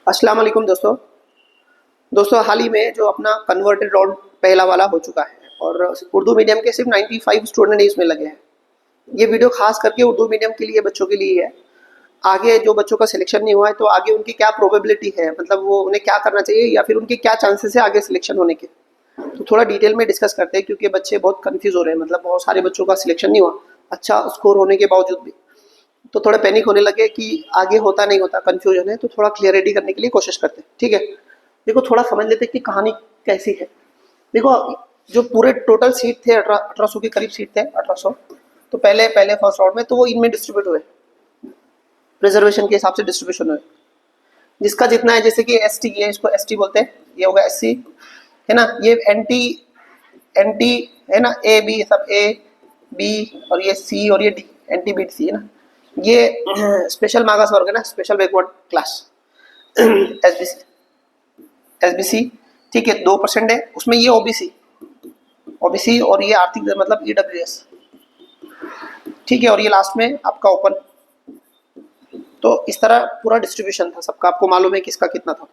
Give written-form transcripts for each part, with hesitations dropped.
अस्सलाम वालेकुम दोस्तों हाल ही में जो अपना कन्वर्टेड राउंड पहला वाला हो चुका है और उर्दू मीडियम के सिर्फ 95 स्टूडेंट ही इसमें लगे हैं। ये वीडियो खास करके उर्दू मीडियम के लिए बच्चों के लिए है। आगे जो बच्चों का सिलेक्शन नहीं हुआ है तो आगे उनकी क्या प्रोबेबिलिटी है, मतलब वो उन्हें क्या करना चाहिए या फिर उनके क्या चांसेस है आगे सिलेक्शन होने के। तो थोड़ा डिटेल में डिस्कस करते हैं क्योंकि बच्चे बहुत कन्फ्यूज हो रहे हैं, मतलब बहुत सारे बच्चों का सिलेक्शन नहीं हुआ अच्छा स्कोर होने के बावजूद भी। तो थोड़ा पैनिक होने लगे कि आगे होता नहीं होता, कंफ्यूजन है। तो थोड़ा क्लियरिटी करने के लिए कोशिश करते हैं, ठीक है। देखो थोड़ा समझ लेते हैं कि कहानी कैसी है। देखो जो पूरे टोटल सीट थे 1800 के करीब सीट थे, 1800। तो पहले पहले फर्स्ट राउंड में तो वो इनमें डिस्ट्रीब्यूट हुए, रिजर्वेशन के हिसाब से डिस्ट्रीब्यूशन हुए। जिसका जितना है, जैसे कि एस टी, ये इसको एस टी बोलते हैं, ये होगा एस सी, है ना। ये एन टी, एन टी है ना, ए बी सब, ए बी और ये सी और ये D, N T B C है ना। ये स्पेशल मागास वर्ग है ना, special backward class, S B C, S B C, ठीक है। 2% है उसमें। ये ओबीसी, ओबीसी और ये आर्थिक मतलब ईडब्ल्यूएस, ठीक है। और ये लास्ट में आपका ओपन। तो इस तरह पूरा डिस्ट्रीब्यूशन था सबका, आपको मालूम है किसका कितना था।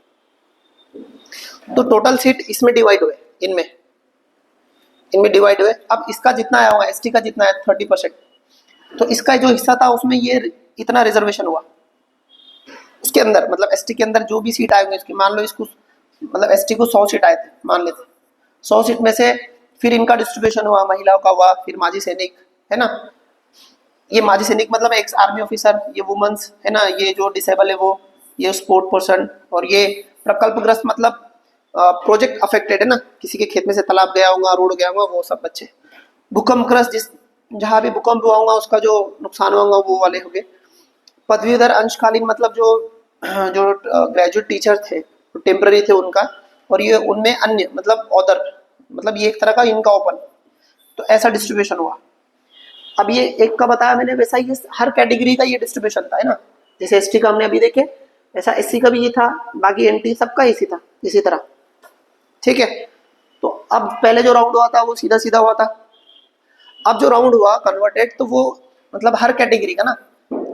तो टोटल सीट इसमें डिवाइड हुए, इनमें इनमें डिवाइड हुए। अब इसका जितना आया होगा, एसटी का जितना है 30%, तो इसका जो हिस्सा था उसमें ये इतना रिजर्वेशन हुआ उसके अंदर, मतलब एसटी के अंदर जो भी सीट आए होंगे इसकी, मान लो इसको, मतलब एसटी को 100 सीट आए थे मान लेते, 100 सीट में से फिर इनका डिस्ट्रीब्यूशन हुआ, महिलाओं का हुआ, फिर माजी सैनिक है ना। ये माजी सैनिक मतलब एक्स आर्मी ऑफिसर, ये वुमेन्स है ना, ये जो डिसेबल है वो, ये स्पोर्ट पर्सन, और ये प्रकल्पग्रस्त मतलब प्रोजेक्ट अफेक्टेड है ना, किसी के खेत में से तालाब गया होगा, रोड गया होगा, वो सब बच्चे। भूकंपग्रस्त, जिस जहाँ भी भूकंप हुआ होगा उसका जो नुकसान हुआ होगा वो वाले हो गए। पदवीधर अंशकालीन मतलब जो जो ग्रेजुएट टीचर थे, टेम्पररी थे उनका। और ये उनमें अन्य मतलब ऑदर, मतलब ये एक तरह का इनका ओपन। तो ऐसा डिस्ट्रीब्यूशन हुआ। अब ये एक का बताया मैंने, वैसा ही हर कैटेगरी का ये डिस्ट्रीब्यूशन था, है ना। जैसे एसटी का हमने अभी देखे, ऐसा एससी का भी ये था, बाकी एनटी सबका इसी था, इसी तरह, ठीक है। तो अब पहले जो राउंड हुआ था वो सीधा सीधा हुआ था। अब जो राउंड हुआ कन्वर्टेड, तो वो मतलब हर कैटेगरी का ना।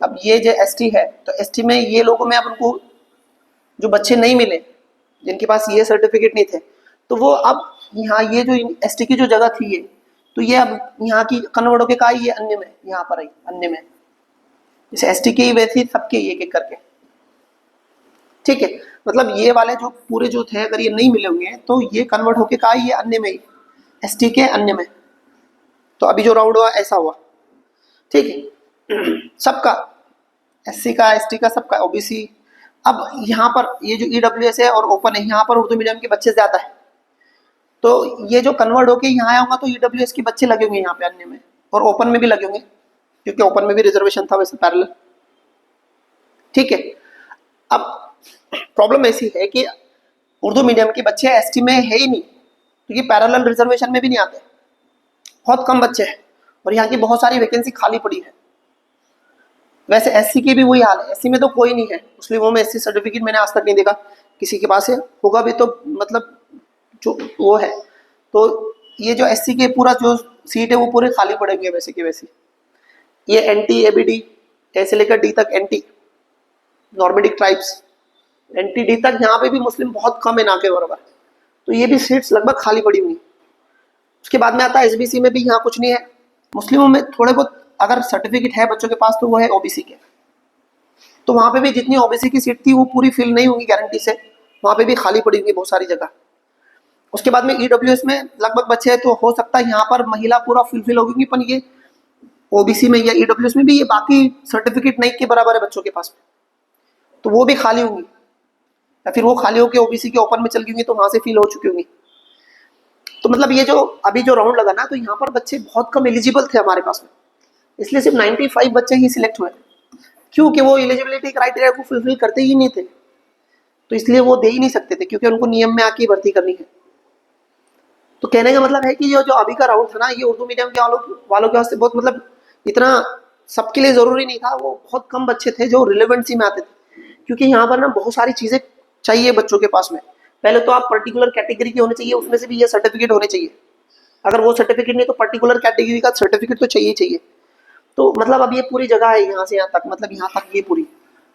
अब ये जो एसटी है, तो एसटी में ये लोगों में अब उनको जो बच्चे नहीं मिले, जिनके पास ये सर्टिफिकेट नहीं थे, तो वो अब यहाँ ये जो एसटी की जो जगह थी ये, तो ये अब यहाँ की कन्वर्ट होके का ये अन्य में, यहाँ पर आई अन्य में, जैसे एसटी के ही वैसे सबके एक एक करके, ठीक है। मतलब ये वाले जो पूरे जो थे, अगर ये नहीं मिले होंगे तो ये कन्वर्ट होके का ये अन्य में ही, एसटी के अन्य में। तो अभी जो राउंड हुआ ऐसा हुआ, ठीक है। सबका, एससी का, एसटी का, सबका, ओबीसी। अब यहाँ पर ये जो ईडब्ल्यूएस है और ओपन है, यहाँ पर उर्दू मीडियम के बच्चे ज्यादा है। तो ये जो कन्वर्ट होके यहाँ आया होगा तो ईडब्ल्यूएस के बच्चे लगे होंगे यहाँ पे अन्य में, और ओपन में भी लगे होंगे क्योंकि ओपन में भी रिजर्वेशन था वैसे पैरेलल, ठीक है। अब प्रॉब्लम ऐसी है कि उर्दू मीडियम के बच्चे एसटी में है ही नहीं, क्योंकि पैरेलल रिजर्वेशन में भी नहीं आते, बहुत कम बच्चे हैं। और यहाँ की बहुत सारी वैकेंसी खाली पड़ी है। वैसे एससी की भी वही हाल है, एससी में तो कोई नहीं है, मुस्लिमों में एससी सर्टिफिकेट मैंने आज तक नहीं देखा किसी के पास है, होगा भी तो मतलब जो वो है। तो ये जो एससी के पूरा जो सीट है वो पूरे खाली पड़ेंगे वैसे की वैसी। ये एनटी, एबीडी, ए से लेकर डी तक, एनटी नॉर्मेडिक ट्राइब्स, एनटी डी तक, यहाँ पे भी मुस्लिम बहुत कम है ना के बराबर। तो ये भी सीट्स लगभग खाली पड़ी हुई। उसके बाद में आता है एसबीसी में भी यहाँ कुछ नहीं है। मुस्लिमों में थोड़े बहुत अगर सर्टिफिकेट है बच्चों के पास तो वो है ओबीसी के। तो वहां पे भी जितनी ओबीसी की सीट थी वो पूरी फिल नहीं होंगी गारंटी से, वहां पे भी खाली पड़ी होंगी बहुत सारी जगह। उसके बाद में ईडब्ल्यूएस में लगभग बच्चे हैं, तो हो सकता है यहाँ पर महिला पूरा फुलफिल होगी, पर ये ओबीसी में या ईडब्ल्यूएस में भी ये बाकी सर्टिफिकेट नहीं के बराबर है बच्चों के पास, तो वो भी खाली होंगी, या फिर वो खाली होकर ओबीसी के ओपन में चल गई होंगी तो वहां से फिल हो चुकी होंगी। तो मतलब ये जो अभी जो राउंड लगा ना, तो यहाँ पर बच्चे बहुत कम एलिजिबल थे हमारे पास में, इसलिए सिर्फ 95 बच्चे ही सिलेक्ट हुए, क्योंकि वो एलिजिबिलिटी क्राइटेरिया को फुलफिल करते ही नहीं थे, तो इसलिए वो दे ही नहीं सकते थे, क्योंकि उनको नियम में आके भर्ती करनी है। तो कहने का मतलब है कि जो जो अभी का राउंड था ना, ये उर्दू मीडियम के वालों के वास्ते बहुत मतलब इतना सबके लिए जरूरी नहीं था। वो बहुत कम बच्चे थे जो रिलेवेंसी में आते थे, क्योंकि यहाँ पर ना बहुत सारी चीजें चाहिए बच्चों के पास में। पहले तो आप पर्टिकुलर कैटेगरी के होने चाहिए, उसमें से भी ये सर्टिफिकेट होने चाहिए। अगर वो सर्टिफिकेट नहीं तो पर्टिकुलर कैटेगरी का सर्टिफिकेट तो चाहिए चाहिए। तो मतलब अब ये पूरी जगह है यहाँ से यहाँ तक, मतलब यहाँ तक ये पूरी,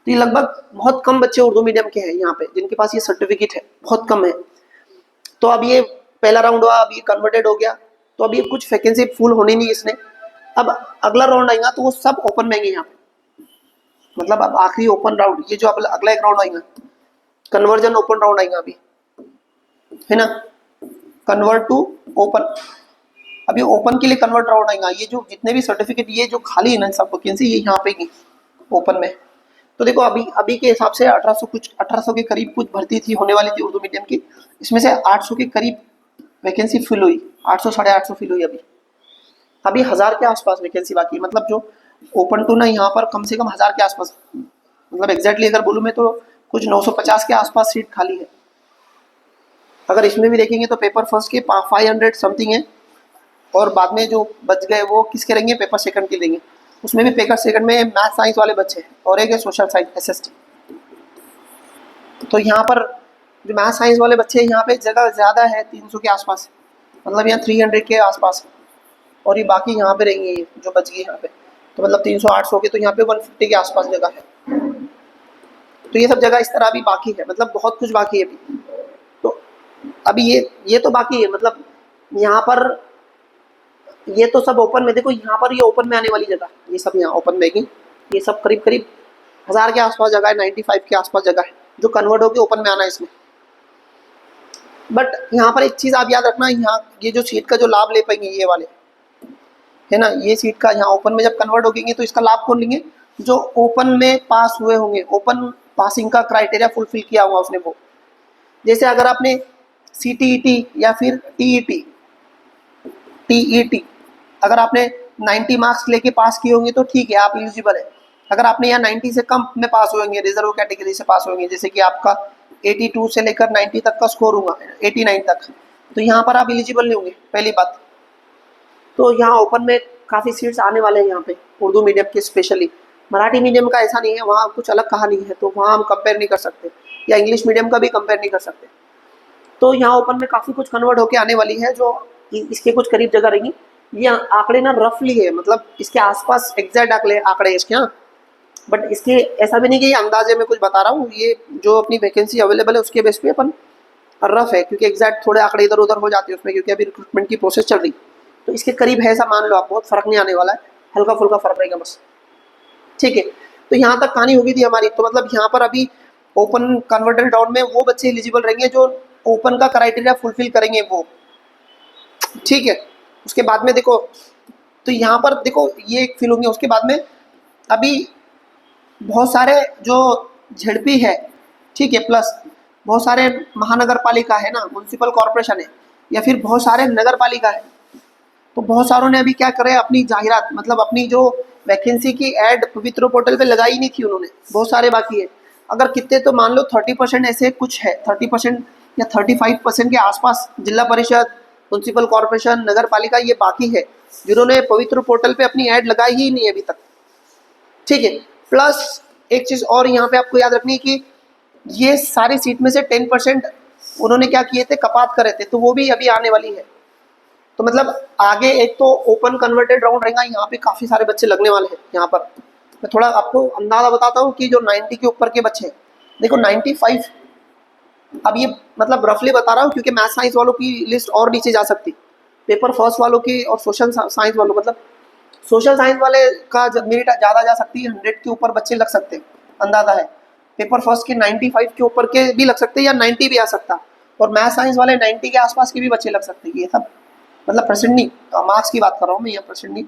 तो ये लगभग बहुत कम बच्चे उर्दू मीडियम के हैं यहाँ पे जिनके पास ये सर्टिफिकेट है, बहुत कम है। तो अब ये पहला राउंड हुआ, अब ये कन्वर्टेड हो गया, तो अब ये कुछ वैकेंसी फुल होनी नहीं इसने। अब अगला राउंड आएगा तो वो सब ओपन में आएंगे यहाँ पे, मतलब अब आखिरी ओपन राउंड, ये जो अगला एक राउंड आएगा कन्वर्जन ओपन राउंड आएगा अभी, है ना, कन्वर्ट टू ओपन। अभी ओपन के लिए कन्वर्ट राउंड आएगा। ये जो जितने भी सर्टिफिकेट ये जो खाली है ना सब वैकेंसी, ये यहाँ पे की ओपन में। तो देखो अभी के हिसाब से 1800 के करीब कुछ भर्ती थी होने वाली थी उर्दू मीडियम की, इसमें से 800 के करीब वैकेंसी फिल हुई, 800 850 फिल हुई। अभी 1000 के आसपास वैकेंसी बाकी, मतलब जो ओपन टू ना यहाँ पर कम से कम 1000 के आसपास, मतलब एग्जैक्टली अगर बोलूँ मैं तो कुछ 950 के आसपास सीट खाली है। अगर इसमें भी देखेंगे तो पेपर फर्स्ट के 500 समथिंग है, और बाद में जो बच गए वो किसके रहेंगे, पेपर सेकंड के देंगे। उसमें भी पेपर सेकंड में मैथ साइंस वाले बच्चे हैं और एक है सोशल साइंस SST। तो यहाँ पर जो मैथ साइंस वाले बच्चे यहाँ पे जगह ज़्यादा है, 300 के आसपास, मतलब यहाँ 300 के आसपास, और ये बाकी यहाँ पे रहेंगे जो बच गए यहाँ पे, तो मतलब 300 800 के, तो यहाँ पे 150 के आसपास जगह है। तो ये सब जगह इस तरह अभी बाकी है, मतलब बहुत कुछ बाकी है अभी। तो अभी ये तो बाकी है, मतलब यहाँ पर ये तो सब ओपन में, देखो यहाँ पर ये ओपन में आने वाली जगह, ये सब यहाँ ओपन में ये सब करीब करीब 1000 के आसपास जगह है, 95 के आसपास जगह है जो कन्वर्ट होकर ओपन में आना है इसमें। बट यहाँ पर एक चीज़ आप याद रखना, यहाँ ये जो सीट का जो लाभ ले पाएंगे ये वाले, है ना, ये सीट का यहाँ ओपन में जब कन्वर्ट होंगे तो इसका लाभ कौन लेंगे, जो ओपन में पास हुए होंगे, ओपन पासिंग का क्राइटेरिया फुलफिल किया हुआ उसने वो। जैसे अगर आपने CTET या फिर TET अगर आपने 90 मार्क्स लेके पास किए होंगे तो ठीक है, आप एलिजिबल है। अगर आपने यहाँ 90 से कम में पास होंगे, रिजर्व कैटेगरी से पास होंगे, जैसे कि आपका 82 से लेकर 90 तक का स्कोर होगा, 89 तक, तो यहाँ पर आप एलिजिबल नहीं होंगे, पहली बात। तो यहाँ ओपन में काफ़ी सीट्स आने वाले हैं यहाँ पे उर्दू मीडियम के, स्पेशली। मराठी मीडियम का ऐसा नहीं है, वहाँ कुछ अलग कहानी है, तो वहाँ हम कंपेयर नहीं कर सकते, या इंग्लिश मीडियम का भी कंपेयर नहीं कर सकते। तो यहाँ ओपन में काफ़ी कुछ कन्वर्ट होकर आने वाली है, जो इसके कुछ करीब जगह रहेंगी। ये आंकड़े ना रफली है, मतलब इसके आसपास एग्जैक्ट आंकड़े इसके, यहाँ बट इसके ऐसा भी नहीं कि ये अंदाजे में कुछ बता रहा हूँ, ये जो अपनी वैकेंसी अवेलेबल है उसके बेस पे अपन रफ है, क्योंकि एग्जैक्ट थोड़े आंकड़े इधर उधर हो जाते हैं उसमें, क्योंकि अभी रिक्रूटमेंट की प्रोसेस चल रही। तो इसके करीब है ऐसा मान लो आप, बहुत फर्क नहीं आने वाला है, हल्का फुल्का फर्क रहेगा बस, ठीक है। तो यहाँ तक कहानी होगी थी हमारी। तो मतलब यहाँ पर अभी ओपन कन्वर्टेड राउंड में वो बच्चे एलिजिबल रहेंगे जो ओपन का क्राइटेरिया फुलफिल करेंगे वो, ठीक है। उसके बाद में देखो, तो यहाँ पर देखो ये एक फील होंगे। उसके बाद में अभी बहुत सारे जो झड़पी है, ठीक है, प्लस बहुत सारे महानगर पालिका है ना, म्यूनसिपल कॉरपोरेशन है, या फिर बहुत सारे नगर पालिका है। तो बहुत सारों ने अभी क्या करे, अपनी जाहिरात, मतलब अपनी जो वैकेंसी की ऐड पवित्र पोर्टल पे लगाई नहीं थी उन्होंने, बहुत सारे बाकी है। अगर कितने तो मान लो 30% ऐसे कुछ है, 30% या 35% के आसपास जिला परिषद, म्यूनसिपल कॉरपोरेशन, नगर पालिका ये बाकी है जिन्होंने पवित्र पोर्टल पे अपनी ऐड लगाई ही नहीं अभी तक, ठीक है। प्लस एक चीज़ और यहाँ पे आपको याद रखनी है कि ये सारी सीट में से 10% उन्होंने क्या किए थे, कपात करे थे, तो वो भी अभी आने वाली है। तो मतलब आगे एक तो ओपन कन्वर्टेड राउंड रहेगा, यहाँ पे काफ़ी सारे बच्चे लगने वाले हैं। यहाँ पर मैं थोड़ा आपको अंदाज़ा बताता हूँ कि जो 90 के ऊपर के बच्चे हैं, देखो 95, अब ये मतलब रफली बता रहा हूँ क्योंकि मैथ साइंस वालों की लिस्ट और नीचे जा सकती, पेपर फर्स्ट वालों की और सोशल साइंस वालों, मतलब सोशल साइंस वाले का मेरिट ज़्यादा जा सकती है, 100 के ऊपर बच्चे लग सकते हैं, अंदाज़ा है। पेपर फर्स्ट के 95 के ऊपर के भी लग सकते हैं, या 90 भी आ सकता, और मैथ साइंस वाले 90 के आसपास के भी बच्चे लग सकते हैं। ये सब मतलब परसेंट नहीं, मार्क्स की बात कर रहा हूँ मैं, यहाँ परसेंट नहीं,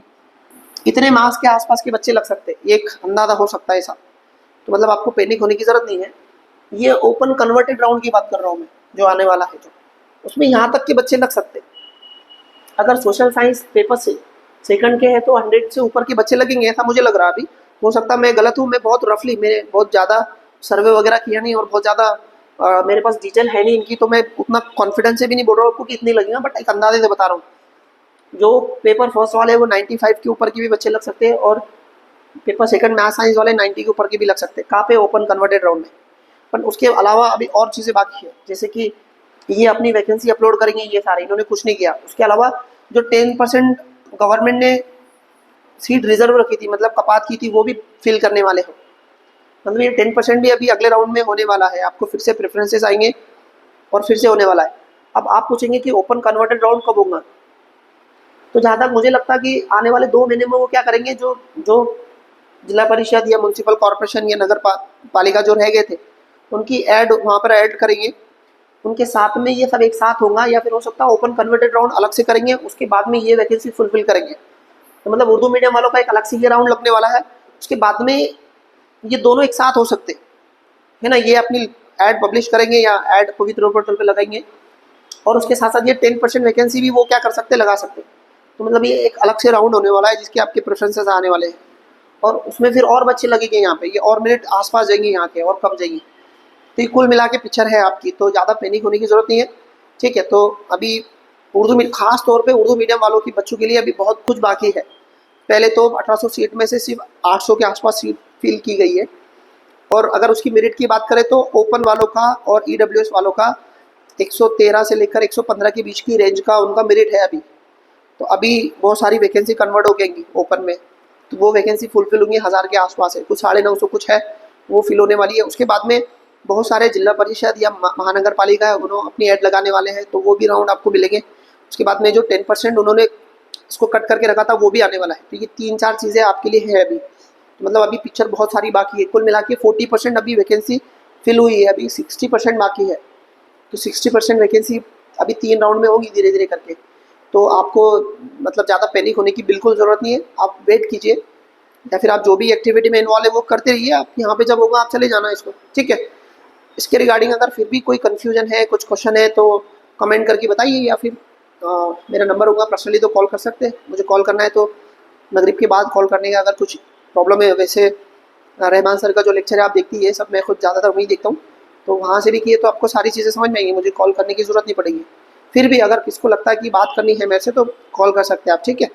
इतने मार्क्स के आसपास के बच्चे लग सकते हैं, एक अंदाज़ा हो सकता है ऐसा। तो मतलब आपको पैनिक होने की ज़रूरत नहीं है। ये ओपन कन्वर्टेड राउंड की बात कर रहा हूँ मैं, जो आने वाला है, जो उसमें यहाँ तक के बच्चे लग सकते हैं। अगर सोशल साइंस पेपर से सेकंड के हैं तो 100 से ऊपर के बच्चे लगेंगे, ऐसा मुझे लग रहा है। अभी हो सकता है मैं गलत हूँ, मैं बहुत रफली, मैंने बहुत ज़्यादा सर्वे वगैरह किया नहीं और बहुत ज़्यादा मेरे पास डिटेल है नहीं इनकी, तो मैं उतना कॉन्फिडेंस से भी नहीं बोल रहा हूँ आपको कि इतनी लगेगा, बट एक अंदाजे से बता रहा हूँ। जो पेपर फर्स्ट वाले वो 95 के ऊपर के भी बच्चे लग सकते हैं, और पेपर सेकंड मैथ साइंस वाले 90 के ऊपर के भी लग सकते हैं। कहाँ पे, ओपन कन्वर्टेड राउंड में। पर उसके अलावा अभी और चीज़ें बाकी है, जैसे कि ये अपनी वैकेंसी अपलोड करेंगे, ये सारे इन्होंने कुछ नहीं किया। उसके अलावा जो 10% गवर्नमेंट ने सीट रिजर्व रखी थी, मतलब कपात की थी, वो भी फिल करने वाले हो। मतलब ये 10% भी अभी अगले राउंड में होने वाला है, आपको फिर से प्रेफरेंसेस आएंगे और फिर से होने वाला है। अब आप पूछेंगे कि ओपन कन्वर्टेड राउंड कब होगा, तो जहाँ तक मुझे लगता है कि आने वाले 2 महीने में वो क्या करेंगे, जो जो जिला परिषद या म्यूनसिपल कॉर्पोरेशन या नगर पालिका जो रह गए थे उनकी ऐड वहाँ पर ऐड करेंगे, उनके साथ में ये सब एक साथ होगा, या फिर हो सकता है ओपन कन्वर्टेड राउंड अलग से करेंगे, उसके बाद में ये वैकेंसी फुलफिल करेंगे। तो मतलब उर्दू मीडियम वालों का एक अलग से ये राउंड लगने वाला है, उसके बाद में ये दोनों एक साथ हो सकते है ना। ये अपनी ऐड पब्लिश करेंगे या ऐड पवित्र पोर्टल पे लगाएंगे, और उसके साथ साथ ये 10% वैकेंसी भी वो क्या कर सकते, लगा सकते। तो मतलब ये एक अलग से राउंड होने वाला है जिसके आपके प्रेफरेंसेस आने वाले हैं, और उसमें फिर और बच्चे लगेंगे यहाँ पे, ये और मिनट आसपास जाएंगे यहाँ के और कम जाएंगे। तो ये कुल मिला के पिक्चर है आपकी, तो ज़्यादा पैनिक होने की ज़रूरत नहीं है, ठीक है। तो अभी खास तौर पे उर्दू मीडियम वालों की बच्चों के लिए अभी बहुत कुछ बाकी है। पहले तो 1800 सीट में से सिर्फ 800 के आसपास सीट फिल की गई है, और अगर उसकी मेरिट की बात करें तो ओपन वालों का और ईडब्ल्यूएस वालों का 113 से लेकर 115 के बीच की रेंज का उनका मेरिट है अभी। तो अभी बहुत सारी वैकेंसी कन्वर्ट हो जाएंगी ओपन में, तो वो वैकेंसी फुलफिल होंगी, 1000 के आसपास है, कुछ 950 कुछ है, वो फिल होने वाली है। उसके बाद में बहुत सारे जिला परिषद या महानगर पालिका है, उन्होंने अपनी ऐड लगाने वाले हैं, तो वो भी राउंड आपको मिलेंगे। उसके बाद में जो 10% उन्होंने इसको कट करके रखा था वो भी आने वाला है। तो ये 3-4 चीज़ें आपके लिए है अभी, तो मतलब अभी पिक्चर बहुत सारी बाकी है। कुल मिला के 40% अभी वैकेंसी फिल हुई है, अभी 60% बाकी है। तो 60% वैकेंसी अभी 3 राउंड में होगी धीरे धीरे करके। तो आपको मतलब ज़्यादा पैनिक होने की बिल्कुल ज़रूरत नहीं है, आप वेट कीजिए, या फिर आप जो भी एक्टिविटी में इन्वॉल्व है वो करते रहिए, आप यहाँ पे जब होगा आप चले जाना इसको, ठीक है। इसके रिगार्डिंग अगर फिर भी कोई कन्फ्यूजन है, कुछ क्वेश्चन है, तो कमेंट करके बताइए, या फिर मेरा नंबर होगा पर्सनली तो कॉल कर सकते हैं। मुझे कॉल करना है तो मगरिब के बाद कॉल करने का अगर कुछ प्रॉब्लम है। वैसे रहमान सर का जो लेक्चर है आप देखती है सब, मैं खुद ज़्यादातर वहीं देखता हूँ, तो वहाँ से भी किए तो आपको सारी चीज़ें समझ में आएंगी, मुझे कॉल करने की ज़रूरत नहीं पड़ेगी। फिर भी अगर किसको लगता है कि बात करनी है मेरे से तो कॉल कर सकते हैं आप, ठीक है।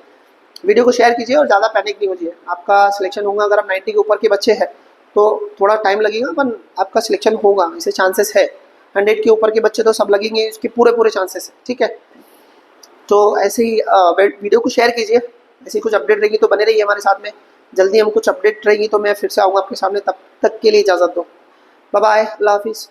वीडियो को शेयर कीजिए और ज़्यादा पैनिक नहीं होइए, आपका सिलेक्शन होगा। अगर आप 90 के ऊपर के बच्चे हैं तो थोड़ा टाइम लगेगा, पर आपका सिलेक्शन होगा, ऐसे चांसेस है। 100 के ऊपर के बच्चे तो सब लगेंगे, इसके पूरे पूरे चांसेस है, ठीक है। तो ऐसे ही वीडियो को शेयर कीजिए, ऐसी कुछ अपडेट रहेगी तो बने रहिए हमारे साथ में। जल्दी हम कुछ अपडेट रहेगी तो मैं फिर से आऊँगा आपके सामने, तब तक के लिए इजाज़त दो, बाय बाय, अल्लाह हाफिज़।